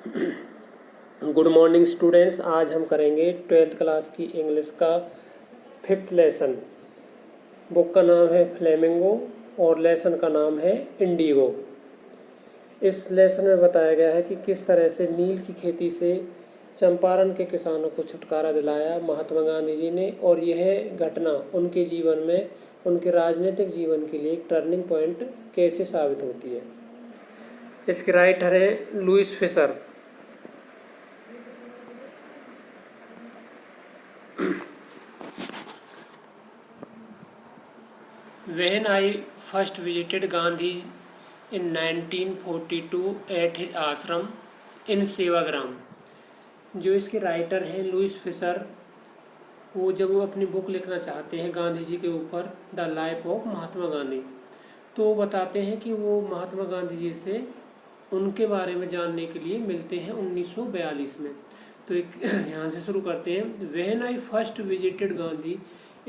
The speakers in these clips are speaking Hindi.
Good morning students. आज हम करेंगे 12th क्लास की इंग्लिश का 5th लेसन। बुक का नाम है फ्लेमिंगो और लेसन का नाम है इंडिगो। इस लेसन में बताया गया है कि किस तरह से नील की खेती से चंपारण के किसानों को छुटकारा दिलाया महात्मा गांधी जी ने, और यह घटना उनके जीवन में, उनके राजनीतिक जीवन के लिए एक टर्निंग पॉइंट कैसे साबित होती है। इसके राइटर हैं Louis Fischer. When I first visited Gandhi in 1942 at his ashram in Sevagram. जो इसके राइटर हैं लुइस फिशर, वो जब वो अपनी बुक लिखना चाहते हैं गांधी जी के ऊपर, the life of Mahatma Gandhi, तो वो बताते हैं कि वो महात्मा गांधी जी से उनके बारे में जानने के लिए मिलते हैं 1942 में। तो एक यहाँ से शुरू करते हैं। When I first visited Gandhi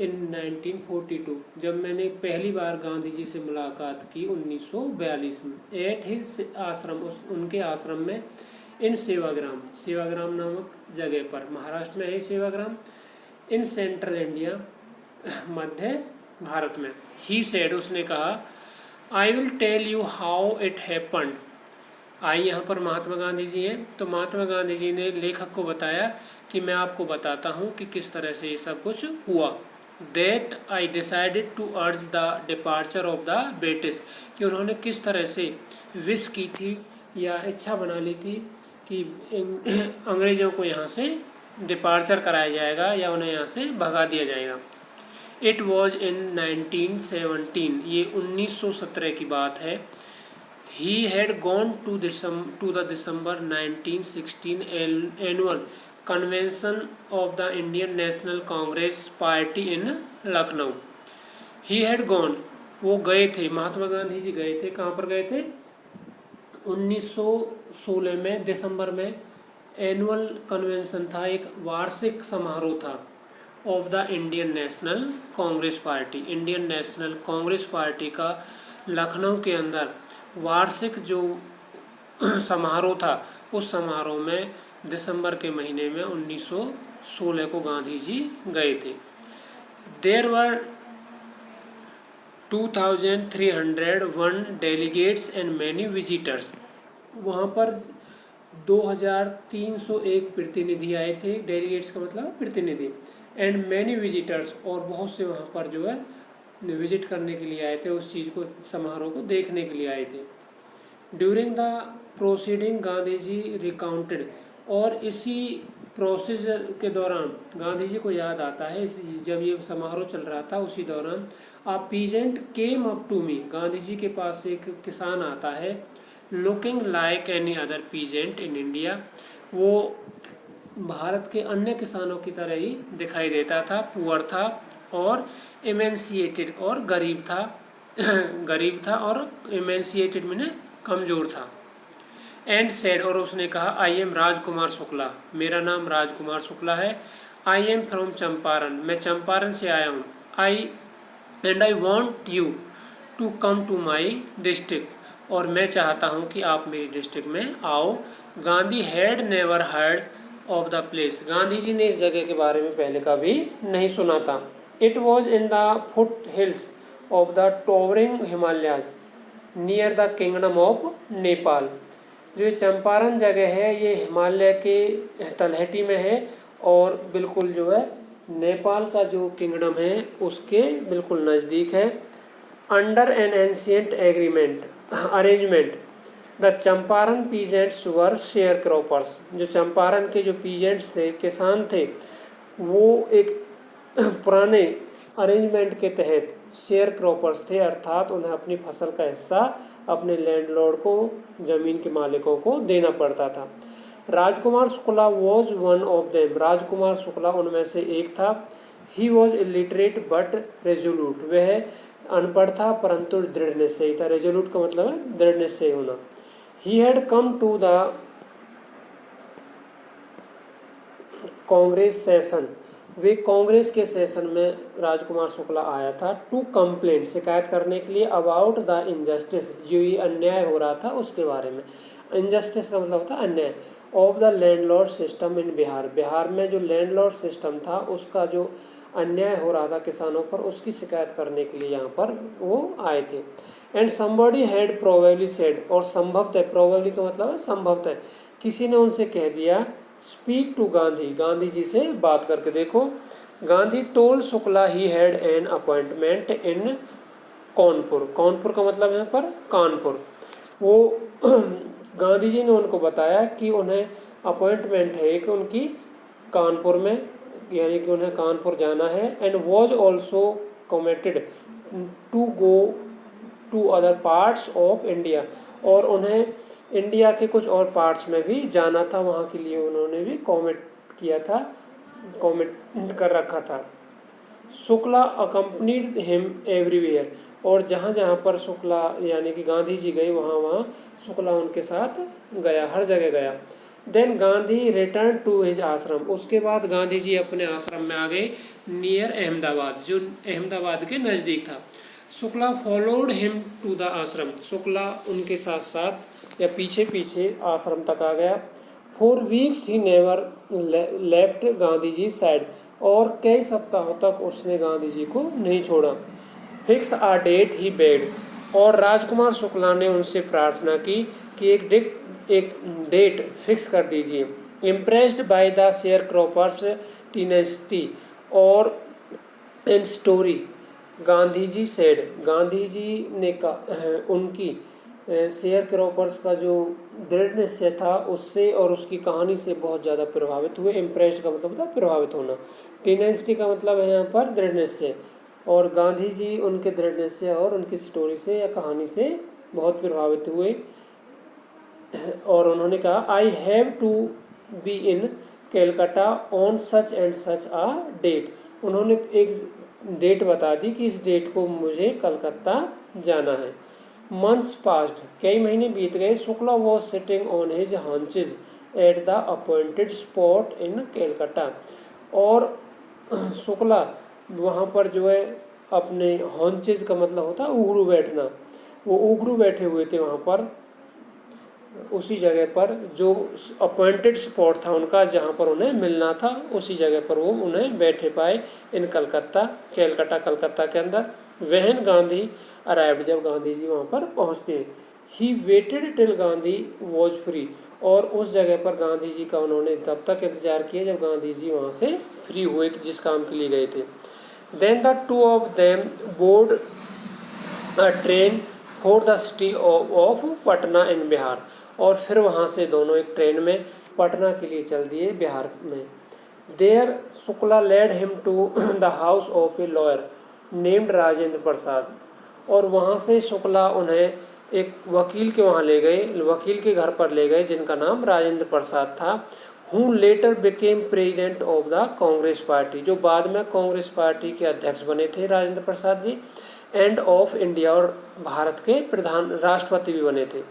in 1942, जब मैंने पहली बार गांधी जी से मुलाकात की 1942 में, एट हिज आश्रम, उनके आश्रम में, इन सेवाग्राम, सेवाग्राम नामक जगह पर, महाराष्ट्र में है सेवाग्राम, इन सेंट्रल इंडिया, मध्य भारत में। ही सेड, उसने कहा, I will tell you how it happened. I यहाँ पर महात्मा गांधी जी हैं, तो महात्मा गांधी जी ने लेखक को बताया कि मैं आपको बताता हूँ कि किस तरह से ये सब कुछ हुआ। That I decided to urge the departure of the British, कि उन्होंने किस तरह से विश की थी या इच्छा बना ली थी कि अंग्रेज़ों को यहाँ से डिपार्चर कराया जाएगा या उन्हें यहाँ से भगा दिया जाएगा। इट वॉज इन 1917, ये 1917 की बात है। He had gone to the December 1916 annual convention of the Indian National Congress Party in Lucknow. He had gone, वो गए थे, महात्मा गांधी जी गए थे। कहाँ पर गए थे? 1916 में दिसंबर में एनुअल कन्वेंशन था, एक वार्षिक समारोह था, of the Indian national Congress party, Indian national Congress party का लखनऊ के अंदर वार्षिक जो समारोह था, उस समारोह में दिसंबर के महीने में 1916 को गांधी जी गए थे। There were 2301 delegates and many visitors, वहाँ पर 2301 प्रतिनिधि आए थे। डेलीगेट्स का मतलब प्रतिनिधि। एंड मैनी विजिटर्स, और बहुत से वहाँ पर जो है विजिट करने के लिए आए थे, उस चीज़ को, समारोह को देखने के लिए आए थे। During the proceeding Gandhi ji recounted, और इसी प्रोसेस के दौरान गांधी जी को याद आता है, जब ये समारोह चल रहा था उसी दौरान, a peasant came up to me, Gandhi ji के पास एक किसान आता है, looking like any other peasant in India, वो भारत के अन्य किसानों की तरह ही दिखाई देता था, पुअर था और इमेंसिएटेड, और गरीब था गरीब था, और इमेंसिएटेड मैंने कमज़ोर था। एंड सेड, और उसने कहा, आई एम राजकुमार शुक्ला, मेरा नाम राजकुमार शुक्ला है। आई एम फ्रॉम चंपारण, मैं चंपारण से आया हूँ। And I want you to come to my district, और मैं चाहता हूँ कि आप मेरी डिस्ट्रिक्ट में आओ। Gandhi had never heard of the place, Gandhi ji ने इस जगह के बारे में पहले कभी नहीं सुना था। It was in the foot hills of the towering Himalayas near the kingdom of Nepal, जो चंपारण जगह है ये हिमालय के तलहटी में है और बिल्कुल जो है नेपाल का जो किंगडम है उसके बिल्कुल नज़दीक है। Under an ancient agreement arrangement the Champaran peasants were share croppers, जो चंपारण के जो पीजेंट्स थे, किसान थे, वो एक पुराने अरेंजमेंट के तहत शेयर क्रॉपर्स थे, अर्थात उन्हें अपनी फसल का हिस्सा अपने लैंडलॉर्ड को, ज़मीन के मालिकों को देना पड़ता था। Rajkumar Shukla was one of them, Rajkumar Shukla उनमें से एक था। He was illiterate but resolute, वह अनपढ़ था परंतु दृढ़ निश्चयी था। रेजोल्यूट का मतलब है दृढ़ निश्चयी होना। He had come to the Congress session, वे कांग्रेस के सेशन में राजकुमार शुक्ला आया था। टू कंप्लेंट, शिकायत करने के लिए, अबाउट द इनजस्टिस, जो ये अन्याय हो रहा था उसके बारे में। इनजस्टिस का मतलब होता है अन्याय। Of the landlord system in Bihar. Bihar में जो लैंडलॉर्ड सिस्टम था उसका जो अन्याय हो रहा था किसानों पर, उसकी शिकायत करने के लिए यहाँ पर वो आए थे। And somebody had probably said, और संभवतः, प्रोबेबली का मतलब है संभवतः, किसी ने उनसे कह दिया, स्पीक टू गांधी, गांधी जी से बात करके देखो। Gandhi told Shukla he had an appointment इन कानपुर। कानपुर का मतलब यहाँ पर कानपुर। वो गांधी जी ने उनको बताया कि उन्हें अपॉइंटमेंट है कि उनकी कानपुर में, यानी कि उन्हें कानपुर जाना है। And was also committed to go to other parts of India, और उन्हें इंडिया के कुछ और पार्ट्स में भी जाना था, वहाँ के लिए उन्होंने भी कॉमिट किया था, कॉमिट कर रखा था। शुक्ला अकम्पनीड हिम एवरीवेयर, और जहाँ जहाँ पर शुक्ला यानी कि गांधी जी गए वहाँ वहाँ शुक्ला उनके साथ गया, हर जगह गया। Then Gandhi return to his ashram, उसके बाद गांधी जी अपने आश्रम में आ गए, नियर अहमदाबाद, जो अहमदाबाद के नज़दीक था। Shukla followed him to the ashram, Shukla उनके साथ साथ या पीछे पीछे आश्रम तक आ गया। For weeks he never left Gandhi ji side, और कई सप्ताहों तक उसने गांधी जी को नहीं छोड़ा। फिक्स आ डेट ही बेड, और राजकुमार शुक्ला ने उनसे प्रार्थना की कि एक डेट फिक्स कर दीजिए। Impressed by the share croppers tenacity और and story, Gandhi ji said, Gandhi ji ने उनकी शेयर क्रॉपर्स का जो दृढ़ निश्चय था उससे और उसकी कहानी से बहुत ज़्यादा प्रभावित हुए। इम्प्रेस्ड का मतलब था प्रभावित होना, टीनेस्टी का मतलब है यहाँ पर दृढ़ निश्चय, और गांधी जी उनके दृढ़ निश्चय और उनकी स्टोरी से या कहानी से बहुत प्रभावित हुए। और उन्होंने कहा, I have to be in Calcutta on such and such a date, उन्होंने एक डेट बता दी कि इस डेट को मुझे कलकत्ता जाना है। मंथ्स पास्ड, कई महीने बीत गए। Shukla was sitting on his haunches at the appointed spot in Calcutta, और शुक्ला वहाँ पर जो है अपने हॉन्चेज का मतलब होता है उघड़ू बैठना, वो उघड़ू बैठे हुए थे वहाँ पर, उसी जगह पर जो अपॉइंटेड स्पॉट था उनका, जहाँ पर उन्हें मिलना था, उसी जगह पर वो उन्हें बैठे पाए इन कलकत्ता, कैलकाटा कलकत्ता के अंदर। वहन गांधी अराइव्ड, जब गांधी जी वहाँ पर पहुँचते हैं। He waited till Gandhi was free, और उस जगह पर गांधी जी का उन्होंने तब तक इंतजार किया जब गांधी जी वहाँ से फ्री हुए जिस काम के लिए गए थे। Then the two of them board a train for the city of Patna in Bihar, और फिर वहाँ से दोनों एक ट्रेन में पटना के लिए चल दिए बिहार में। There Shukla led him to the house of a lawyer named Rajendra Prasad, और वहाँ से शुक्ला उन्हें एक वकील के वहाँ ले गए, वकील के घर पर ले गए जिनका नाम राजेंद्र प्रसाद था। Who letter became president of the Congress party, जो बाद में कांग्रेस पार्टी के अध्यक्ष बने थे Rajendra Prasad ji, end of India, और भारत के प्रधान राष्ट्रपति भी बने थे।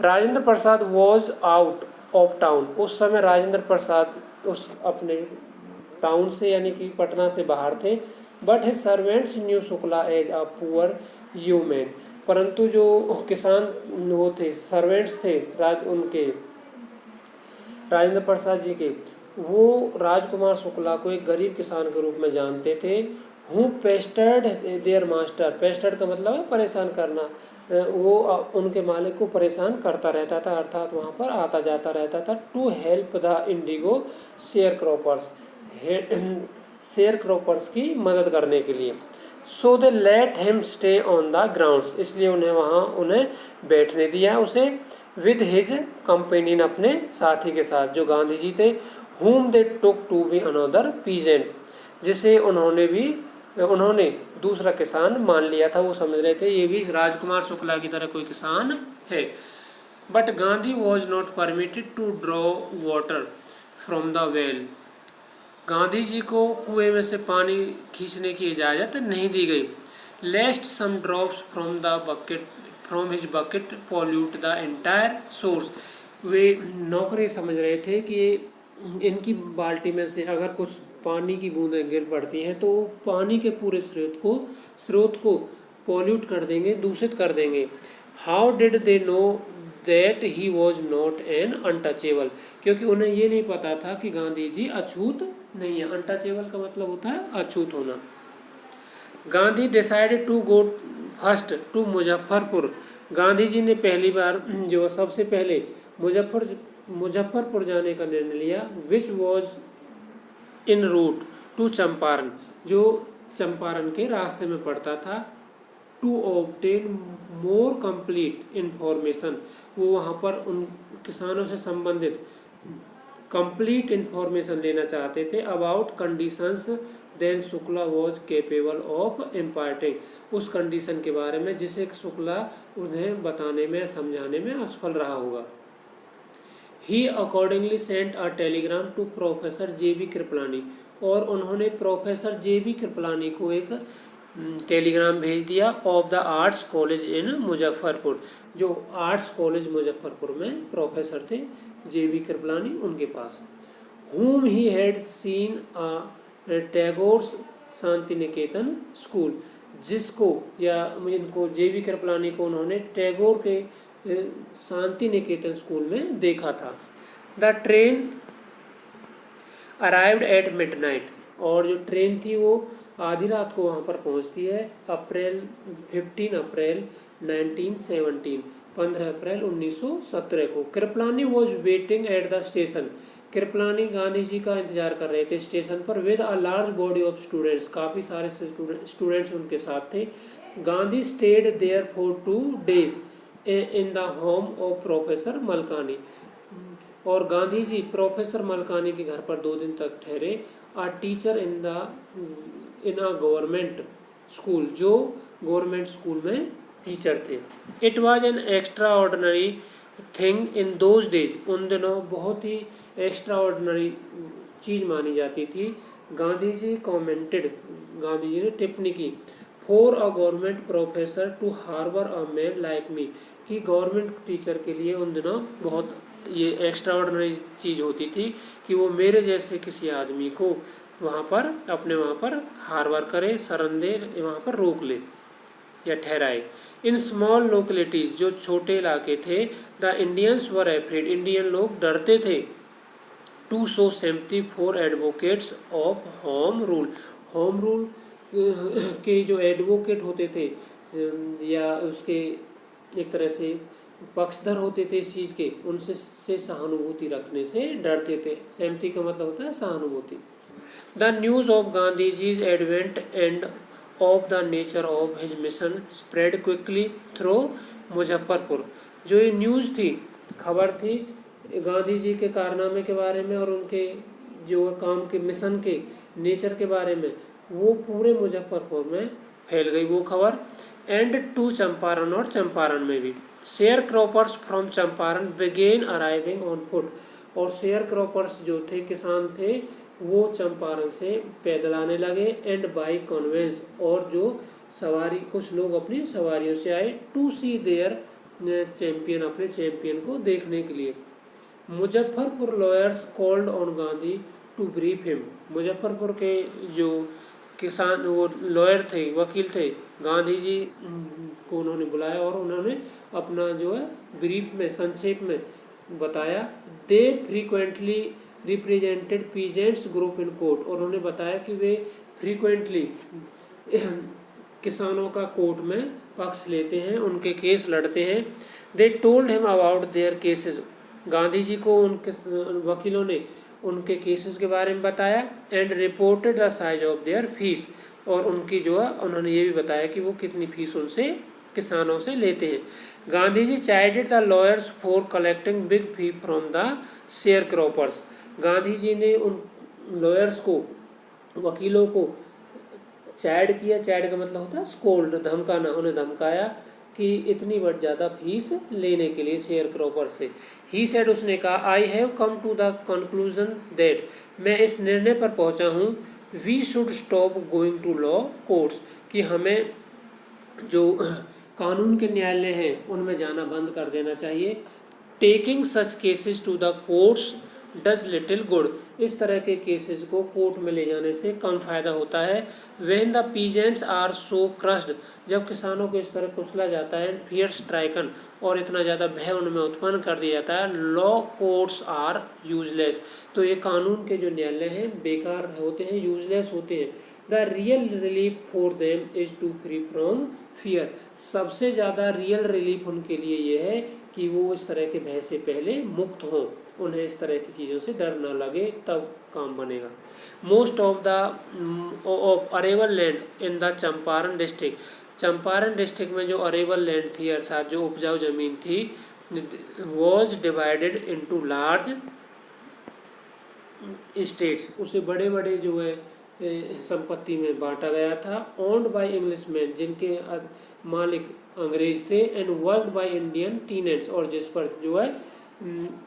Rajendra Prasad was out of town, उस समय राजेंद्र प्रसाद उस अपने टाउन से यानी कि पटना से बाहर थे। But his servants knew Shukla as a poor human, परंतु जो किसान वो थे, सर्वेंट्स थे उनके राजेंद्र प्रसाद जी के, वो राजकुमार शुक्ला को एक गरीब किसान के रूप में जानते थे। हूँ पेस्टर्ड देयर मास्टर, पेस्टर्ड का मतलब है परेशान करना, वो उनके मालिक को परेशान करता रहता था, अर्थात वहाँ पर आता जाता रहता था। To help the indigo share croppers, share croppers की मदद करने के लिए। So they let him stay on the grounds, इसलिए उन्हें बैठने दिया उसे। विद हिज कंपेनियन, अपने साथी के साथ जो गांधी जी थे। whom they took to be another peasant, जिसे उन्होंने दूसरा किसान मान लिया था, वो समझ रहे थे ये भी राजकुमार शुक्ला की तरह कोई किसान है। But Gandhi was not permitted to draw water from the well, Gandhi ji को कुएं में से पानी खींचने की इजाज़त नहीं दी गई। Lest some drops from his bucket pollute the entire source, वे नौकरी समझ रहे थे कि इनकी बाल्टी में से अगर कुछ पानी की बूंदें गिर पड़ती हैं तो पानी के पूरे स्रोत को पॉल्यूट कर देंगे, दूषित कर देंगे। How did they know that he was not an untouchable, क्योंकि उन्हें ये नहीं पता था कि गांधी जी अछूत नहीं है। अनटचेबल का मतलब होता है अछूत होना। Gandhi decided to go first to Muzaffarpur, Gandhi ji ने पहली बार जो सबसे पहले मुजफ्फरपुर जाने का निर्णय लिया, which was in route to Champaran, जो चंपारण के रास्ते में पड़ता था, to obtain more complete information, वो वहाँ पर उन किसानों से संबंधित कंप्लीट इंफॉर्मेशन लेना चाहते थे about conditions then Shukla was capable of imparting, उस कंडीशन के बारे में जिसे शुक्ला उन्हें बताने में समझाने में असफल रहा होगा। He accordingly sent a telegram to professor J B. Kripalani, और उन्होंने प्रोफेसर जे.बी. कृपलानी को एक टेलीग्राम भेज दिया of the arts college in Muzaffarpur, जो आर्ट्स कॉलेज मुजफ्फरपुर में प्रोफेसर थे जे.बी. कृपलानी, उनके पास। whom he had seen a Tagore's Shanti Niketan school, जिसको या इनको जे.बी. कृपलानी को उन्होंने टैगोर के शांति निकेतन स्कूल में देखा था। The train arrived at midnight, और जो ट्रेन थी वो आधी रात को वहाँ पर पहुँचती है। 15 अप्रैल 1917, 15 अप्रैल 1917 को। Kripalani was waiting at the station, Kripalani Gandhi ji का इंतजार कर रहे थे स्टेशन पर, with a large body of students, काफ़ी सारे स्टूडेंट्स उनके साथ थे। Gandhi stayed there for 2 days in the home of professor Malkani, और गांधी जी प्रोफेसर मलकानी के घर पर 2 दिन तक ठहरे। A teacher in a government school, जो गवर्नमेंट स्कूल में टीचर थे। It was an extraordinary thing in those days, उन दिनों बहुत ही एक्स्ट्रा ऑर्डनरी चीज़ मानी जाती थी। गांधी जी कॉमेंटेड, गांधी जी ने टिप्पणी की, for a government professor to harbour a man like me, कि गवर्नमेंट टीचर के लिए उन दिनों बहुत ये एक्स्ट्रा ऑर्डनरी चीज़ होती थी कि वो मेरे जैसे किसी आदमी को वहाँ पर हार्बर करे, शरण दे, वहाँ पर रोक ले या ठहराए। इन स्मॉल लोकेलिटीज़, जो छोटे इलाके थे, the Indians were afraid, Indian लोग डरते थे। To show sympathy for advocates of home rule, home rule के जो एडवोकेट होते थे या उसके एक तरह से पक्षधर होते थे इस चीज़ के, उनसे सहानुभूति रखने से डरते थे। सिंपैथी का मतलब होता है सहानुभूति। The news of Gandhi ji's advent and of the nature of his mission spread quickly through Muzaffarpur, जो ये न्यूज़ थी, खबर थी गांधी जी के कारनामे के बारे में और उनके जो काम के मिशन के नेचर के बारे में, वो पूरे मुजफ्फरपुर में फैल गई वो खबर। एंड टू चंपारण, और चंपारण में भी। Sharecroppers from Champaran began arriving on foot, और शेयर क्रॉपर्स जो थे, किसान थे, वो चंपारण से पैदल आने लगे। एंड बाई कॉन्वेंस, और जो सवारी, कुछ लोग अपनी सवारियों से आए। टू सी देयर चैंपियन, अपने चैंपियन को देखने के लिए। Muzaffarpur lawyers called on Gandhi to brief him, Muzaffarpur के जो किसान वो लॉयर थे, वकील थे, गांधी जी को उन्होंने बुलाया और उन्होंने अपना जो है ब्रीफ में, संक्षेप में बताया। They frequently represented peasants group in court, और उन्होंने बताया कि वे फ्रीक्वेंटली किसानों का कोर्ट में पक्ष लेते हैं, उनके केस लड़ते हैं। They told him about their cases, Gandhi ji को उनके वकीलों ने उनके केसेस के बारे में बताया। And reported the size of their fees, और उनकी जो है उन्होंने ये भी बताया कि वो कितनी फीस उनसे किसानों से लेते हैं। Gandhi ji chided the lawyers for collecting big fee from the share croppers, Gandhi ji ने उन लॉयर्स को, वकीलों को चैड किया। चैड का मतलब होता है स्कोल्ड, धमकाना, उन्हें धमकाया कि इतनी बढ़ ज़्यादा फीस लेने के लिए शेयर क्रॉपर से। ही सेड, उसने कहा, I have come to the conclusion that, मैं इस निर्णय पर पहुंचा हूं, we should stop going to law courts, कि हमें जो कानून के न्यायालय हैं उनमें जाना बंद कर देना चाहिए। Taking such cases to the courts does little good. इस तरह के केसेस को कोर्ट में ले जाने से कम फायदा होता है। When the peasants are so crushed, जब किसानों को इस तरह कुचला जाता है, फियर स्ट्राइकन, और इतना ज़्यादा भय उनमें उत्पन्न कर दिया जाता है, लॉ कोर्ट्स आर यूजलेस, तो ये कानून के जो न्यायालय हैं बेकार होते हैं, यूजलेस होते हैं। The real relief for them is to free from fear, सबसे ज़्यादा रियल रिलीफ उनके लिए ये है कि वो इस तरह के भय से पहले मुक्त हों, उन्हें इस तरह की चीज़ों से डर ना लगे, तब काम बनेगा। Most of the arable land in the Champaran district, Champaran district में जो अरेबल लैंड थी अर्थात जो उपजाऊ जमीन थी, was divided into large states, उसे बड़े बड़े जो है संपत्ति में बांटा गया था। ओन्ड बाय इंग्लिशमैन, जिनके मालिक अंग्रेज थे, and worked by Indian tenants, और जिस पर जो है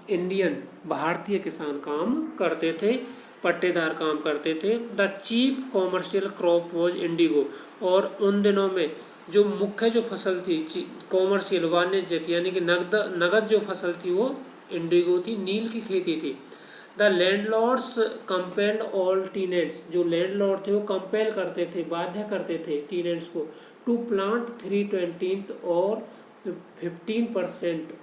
इंडियन भारतीय किसान काम करते थे, पट्टेदार काम करते थे। The chief commercial crop was Indigo, और उन दिनों में जो मुख्य जो फसल थी कॉमर्शियल वाणिज्यिक यानी कि नगद जो फसल थी वो इंडिगो थी, नील की खेती थी। The landlords compelled all tenants, जो लैंडलॉर्ड थे वो कंपेल करते थे, बाध्य करते थे टीनेंट्स को, टू प्लांट 3/20 और 15%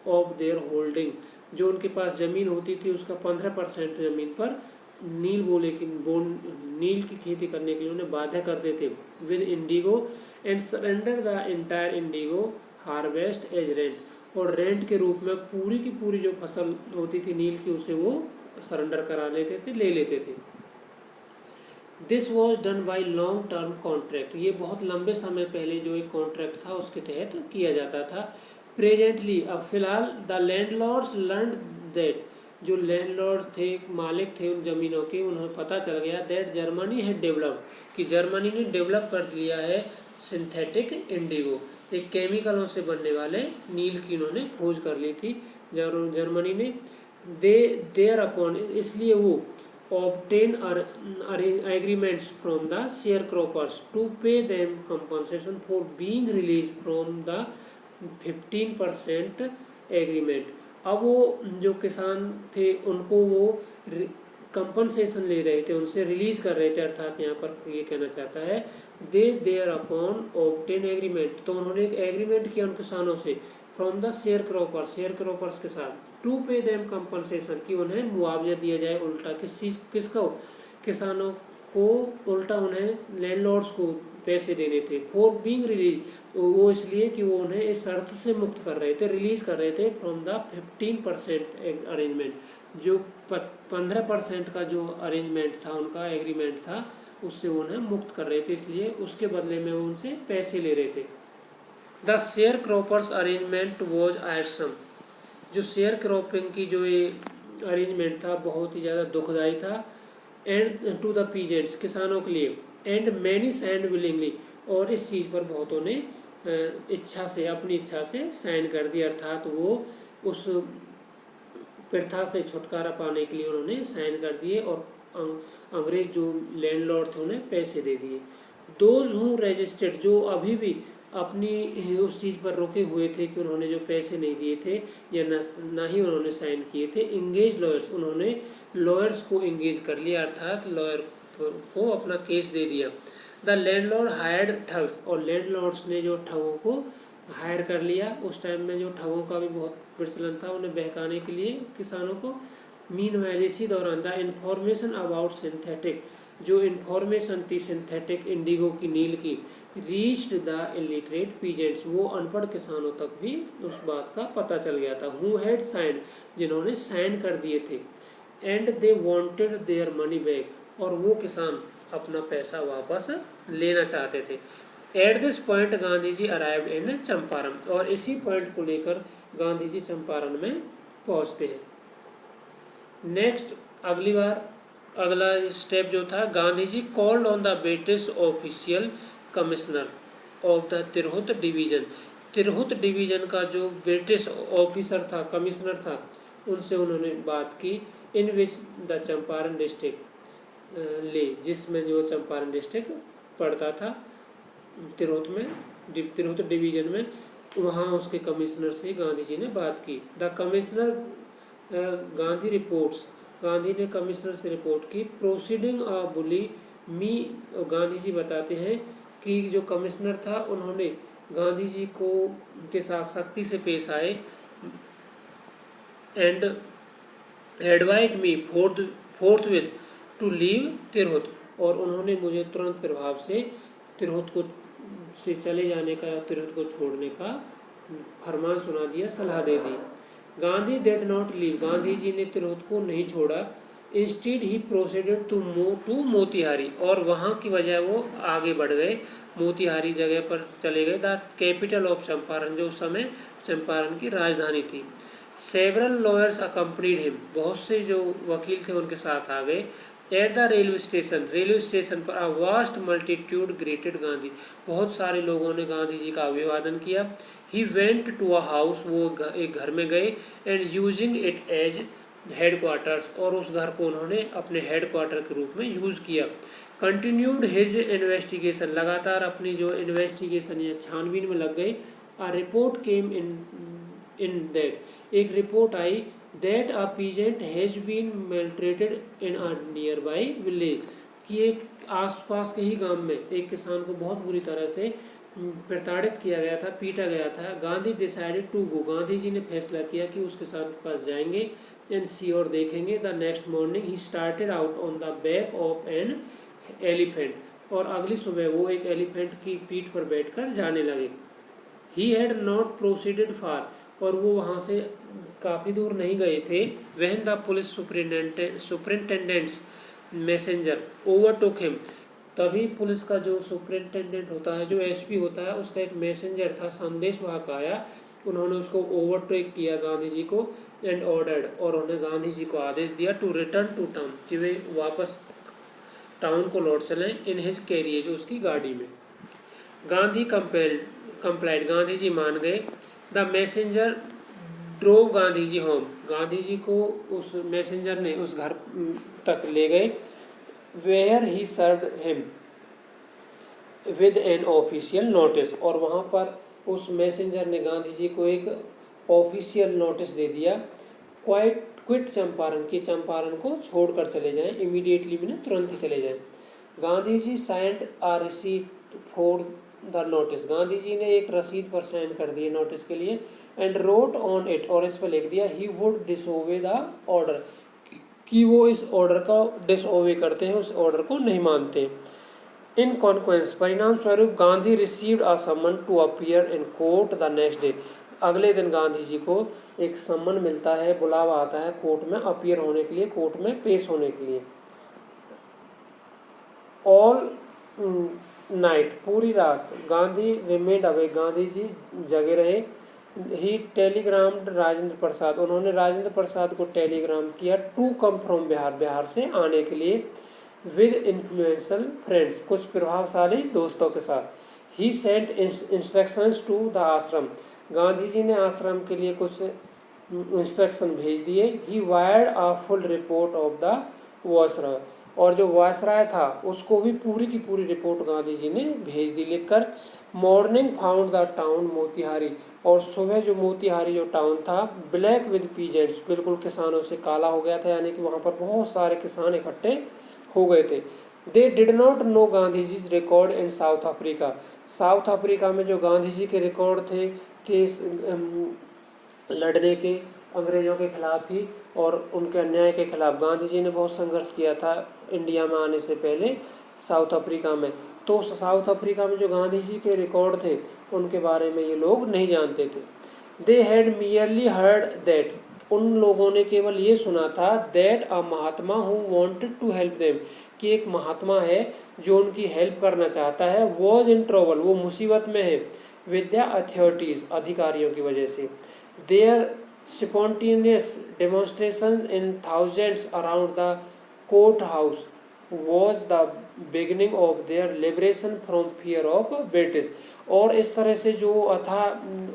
ऑफ देयर होल्डिंग, जो उनके पास ज़मीन होती थी उसका 15% ज़मीन पर नील की खेती करने के लिए उन्हें बाध्य करते थे with indigo, and surrender the entire indigo harvest as rent, और रेंट के रूप में पूरी की पूरी जो फसल होती थी नील की उसे वो सरेंडर करा लेते थे, ले लेते थे। This was done by long term contract, ये बहुत लंबे समय पहले जो एक कॉन्ट्रैक्ट था उसके तहत किया जाता था। प्रेजेंटली, अब फिलहाल, द लैंडलॉर्ड्स लर्न दैट, जो लैंडलॉर्ड थे, मालिक थे उन जमीनों के, उन्हें पता चल गया दैट जर्मनी है डेवलप, कि जर्मनी ने डेवलप कर लिया है सिंथेटिक इंडिगो, एक केमिकलों से बनने वाले नील की उन्होंने खोज कर ली थी जर्मनी ने। देयर अपॉन, इसलिए वो obtain agreements from the sharecroppers to pay them compensation for being released from the 15% agreement। अब वो जो किसान थे उनको वो कंपनसेशन ले रहे थे, उनसे रिलीज कर रहे थे, अर्थात यहाँ पर ये कहना चाहता है देयर अपॉन ऑब्टेन एग्रीमेंट, तो उन्होंने एक एग्रीमेंट किया उन किसानों से फ्रॉम द शेयर क्रॉपर्स के साथ, टू पे देम कंपनसेशन, कि उन्हें मुआवजा दिया जाए उल्टा, किसको, किसानों को उल्टा उन्हें लैंडलॉर्ड्स को पैसे देने थे। फॉर बीइंग रिलीज, वो इसलिए कि वो उन्हें इस शर्त से मुक्त कर रहे थे, रिलीज कर रहे थे फ्रॉम द 15% अरेंजमेंट, जो 15% का जो अरेंजमेंट था उनका एग्रीमेंट था उससे उन्हें मुक्त कर रहे थे, इसलिए उसके बदले में वो उनसे पैसे ले रहे थे। The share croppers arrangement was irksome, जो शेयर क्रॉपिंग की जो ये अरेंजमेंट था बहुत ही ज़्यादा दुखदायी था, एंड टू द पीजेंट्स, किसानों के लिए, एंड मैनी साइन विलिंगली, और इस चीज़ पर बहुतों ने अपनी इच्छा से साइन कर दिया, अर्थात वो उस प्रथा से छुटकारा पाने के लिए उन्होंने साइन कर दिए, और अंग्रेज जो लैंडलॉर्ड थे उन्हें पैसे दे दिए। दोज हु रजिस्टर्ड, जो अभी भी अपनी उस चीज़ पर रुके हुए थे कि उन्होंने जो पैसे नहीं दिए थे या ना ही उन्होंने साइन किए थे, इंगेज लॉयर्स, उन्होंने लॉयर्स को इंगेज कर लिया, अर्थात लॉयर को अपना केस दे दिया। द लैंडलॉर्ड हायर्ड ठग्स, और लैंडलॉर्ड्स ने जो ठगों को हायर कर लिया, उस टाइम में जो ठगों का भी बहुत प्रचलन था उन्हें बहकाने के लिए किसानों को। मीनवाइल, इसी दौरान द इंफॉर्मेशन अबाउट सिंथेटिक, जो इंफॉर्मेशन थी सिंथेटिक इंडिगो की, नील की, रीच्ड द इलिटरेट पीजेंट्स, वो अनपढ़ किसानों तक भी उस बात का पता चल गया था। हु हैड साइन, जिन्होंने साइन कर दिए थे, and they wanted their money back, और वो किसान अपना पैसा वापस लेना चाहते थे। At this point Gandhi ji arrived in Champaran, और इसी पॉइंट को लेकर गांधी जी चंपारण में पहुंचते हैं। नेक्स्ट, अगला स्टेप जो था, Gandhi ji called on the British official commissioner of the Tirhut division, Tirhut division का जो ब्रिटिश ऑफिसर था, कमिश्नर था, उनसे उन्होंने बात की। इन विच द चंपारण डिस्ट्रिक्ट ले, जिसमें जो चंपारण डिस्ट्रिक्ट पड़ता था तिरहुत में, तिरहुत डिवीज़न में, वहाँ उसके कमिश्नर से गांधी जी ने बात की। The commissioner Gandhi reports, Gandhi ने कमिश्नर से रिपोर्ट की। प्रोसीडिंग अ बुली मी, गांधी जी बताते हैं कि जो कमिश्नर था उन्होंने गांधी जी को के साथ सख्ती से पेश आए एंड एडवाइड me forthwith to leave Tirhut, और उन्होंने मुझे तुरंत प्रभाव से तिरहुत को से चले जाने का या तिरहुत को छोड़ने का फरमान सुना दिया, सलाह दे दी। Gandhi did not leave, Gandhi ji ने तिरहुत को नहीं छोड़ा। Instead he proceeded to Motihari, और वहाँ की बजाय वो आगे बढ़ गए, मोतिहारी जगह पर चले गए। द कैपिटल ऑफ चंपारण, जो उस समय चंपारण की राजधानी थी। सेवरल लॉयर्स अकम्पनीड हिम, बहुत से जो वकील थे उनके साथ आ गए। एट द रेलवे स्टेशन पर a vast multitude greeted Gandhi, बहुत सारे लोगों ने गांधी जी का अभिवादन किया। He went to a house, वो एक घर में गए, and using it as headquarters, और उस घर को उन्होंने अपने हेड क्वार्टर के रूप में यूज़ किया। कंटिन्यूड हिज इन्वेस्टिगेशन, लगातार अपनी जो इन्वेस्टिगेशन या छानबीन में लग गए। A report came in that, एक रिपोर्ट आई that a peasant has been maltreated in a nearby village, कि एक आसपास के ही गांव में एक किसान को बहुत बुरी तरह से प्रताड़ित किया गया था, पीटा गया था। Gandhi decided to go, Gandhi ji ने फैसला किया कि उस किसान के पास जाएंगे एंड सी, और देखेंगे। The next morning he started out on the back of an elephant, और अगली सुबह वो एक एलिफेंट की पीठ पर बैठकर जाने लगे। ही हैड नॉट प्रोसीडेड फार, और वो वहाँ से काफ़ी दूर नहीं गए थे। When the police superintendents messenger overtook him, तभी पुलिस का जो सुपरिंटेंडेंट होता है, जो एसपी होता है, उसका एक मैसेंजर था, संदेशवाहक आया, उन्होंने उसको ओवरटेक किया गांधी जी को, एंड ऑर्डर्ड, और उन्होंने गांधी जी को आदेश दिया टू रिटर्न टू टाउन, कि वे वापस टाउन को लौट चलें इन हिज कैरियज, उसकी गाड़ी में। गांधी कंप्लाइड, गांधी जी मान गए। The messenger drove Gandhi ji home, Gandhi ji को उस मैसेंजर ने उस घर तक ले गए। Where he served him with an official notice, और वहाँ पर उस मैसेंजर ने गांधी जी को एक ऑफिशियल नोटिस दे दिया। क्विट चंपारण, की चंपारण को छोड़कर चले जाएं, इमीडिएटली भी ना, तुरंत ही चले जाएं। Gandhi ji signed a receipt for the notice, Gandhi ji ने एक रसीद पर साइन कर दिए नोटिस के लिए। एंड रोट ऑन इट, और इस पर लिख दिया he would disobey the order, कि वो इस ऑर्डर का डिसओबे करते हैं, उस ऑर्डर को नहीं मानते। इन कॉन्क्वेंस, परिणाम स्वरूप Gandhi received a summons to appear in court the next day, अगले दिन गांधी जी को एक सम्मन मिलता है, बुलावा आता है कोर्ट में अपीयर होने के लिए, कोर्ट में पेश होने के लिए। ऑल नाइट, पूरी रात गांधी रिमेंड अवे, गांधी जी जगे रहे। ही टेलीग्राम्ड राजेंद्र प्रसाद, उन्होंने राजेंद्र प्रसाद को टेलीग्राम किया to come from Bihar, Bihar से आने के लिए। विद इन्फ्लुएंशियल फ्रेंड्स, कुछ प्रभावशाली दोस्तों के साथ। ही सेंट इंस्ट्रक्शंस टू द आश्रम, गांधी जी ने आश्रम के लिए कुछ इंस्ट्रक्शन भेज दिए। He wired a full report of the viceroy, और जो वायसराय था उसको भी पूरी की पूरी रिपोर्ट गांधी जी ने भेज दी लिखकर। Morning found the town Motihari, और सुबह जो मोतिहारी जो टाउन था ब्लैक विद पीजेंट्स, बिल्कुल किसानों से काला हो गया था, यानी कि वहाँ पर बहुत सारे किसान इकट्ठे हो गए थे। They did not know Gandhi ji record in South Africa, South Africa में जो गांधी जी के रिकॉर्ड थे कि लड़ने के अंग्रेजों के खिलाफ ही और उनके अन्याय के खिलाफ, गांधी जी ने बहुत संघर्ष किया था इंडिया में आने से पहले साउथ अफ्रीका में, तो साउथ अफ्रीका में जो गांधी जी के रिकॉर्ड थे उनके बारे में ये लोग नहीं जानते थे। They had merely heard that, उन लोगों ने केवल ये सुना था that a mahatma who wanted to help them, कि एक महात्मा है जो उनकी हेल्प करना चाहता है। वॉज इन ट्रबल, वो मुसीबत में है। विद्या अथॉरिटीज, अधिकारियों की वजह से। Their spontaneous demonstration in thousands around the court house was the beginning of their liberation from fear of British, और इस तरह से जो अथा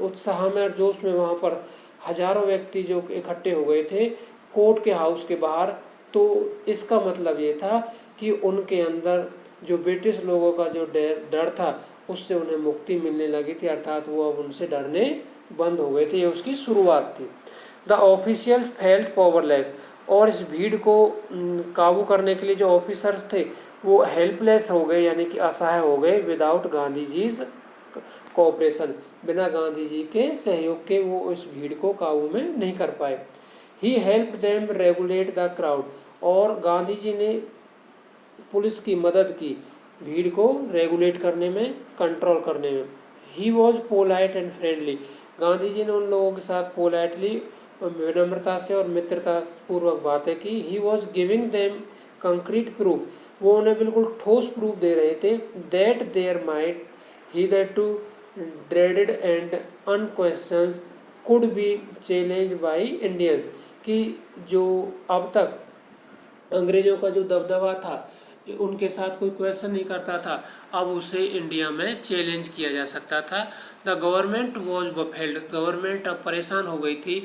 उत्साह में और जोश में वहाँ पर हजारों व्यक्ति जो इकट्ठे हो गए थे कोर्ट के हाउस के बाहर, तो इसका मतलब ये था कि उनके अंदर जो ब्रिटिश लोगों का जो डर था उससे उन्हें मुक्ति मिलने लगी थी, अर्थात वो अब उनसे डरने बंद हो गए थे, ये उसकी शुरुआत थी। द ऑफिशियल फेल्ट पावरलेस, और इस भीड़ को काबू करने के लिए जो ऑफिसर्स थे वो हेल्पलेस हो गए, यानी कि असहाय हो गए। विदाउट गांधी जीज कोऑपरेशन, बिना गांधी जी के सहयोग के वो इस भीड़ को काबू में नहीं कर पाए। He help them regulate the crowd, और गांधी जी ने पुलिस की मदद की भीड़ को रेगुलेट करने में, कंट्रोल करने में। He was polite and friendly, Gandhi ji ने उन लोगों के साथ पोलाइटली, विनम्रता से और मित्रता पूर्वक बातें की। He was giving them concrete proof, वो उन्हें बिल्कुल ठोस प्रूफ दे रहे थे। That their might hitherto dreaded and unquestioned could be challenged by Indians, कि जो अब तक अंग्रेजों का जो दबदबा था, उनके साथ कोई क्वेश्चन नहीं करता था, अब उसे इंडिया में चैलेंज किया जा सकता था। द गवर्नमेंट वॉज बफेल्ड, गवर्नमेंट अब परेशान हो गई थी।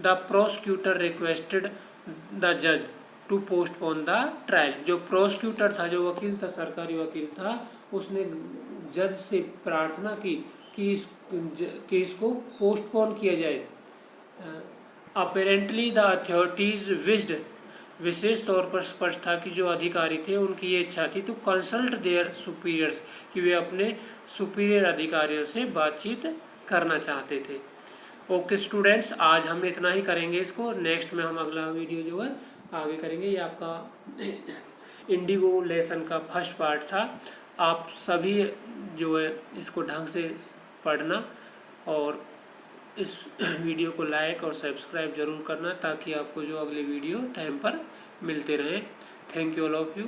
द प्रोसिक्यूटर रिक्वेस्टेड द जज टू पोस्टपोन द ट्रायल, जो प्रोसिक्यूटर था, जो वकील था, सरकारी वकील था, उसने जज से प्रार्थना की कि इस केस को पोस्टपोन किया जाए। अपेरेंटली द अथॉरिटीज विश्ड, विशेष तौर पर स्पष्ट था कि जो अधिकारी थे उनकी ये इच्छा थी टू कंसल्ट देयर सुपीरियर्स, कि वे अपने सुपीरियर अधिकारियों से बातचीत करना चाहते थे। ओके स्टूडेंट्स, आज हम इतना ही करेंगे इसको। नेक्स्ट में हम अगला वीडियो जो है आगे करेंगे। ये आपका इंडिगो लेसन का फर्स्ट पार्ट था। आप सभी जो है इसको ढंग से पढ़ना और इस वीडियो को लाइक और सब्सक्राइब जरूर करना, ताकि आपको जो अगले वीडियो टाइम पर मिलते रहें। Thank you all of you.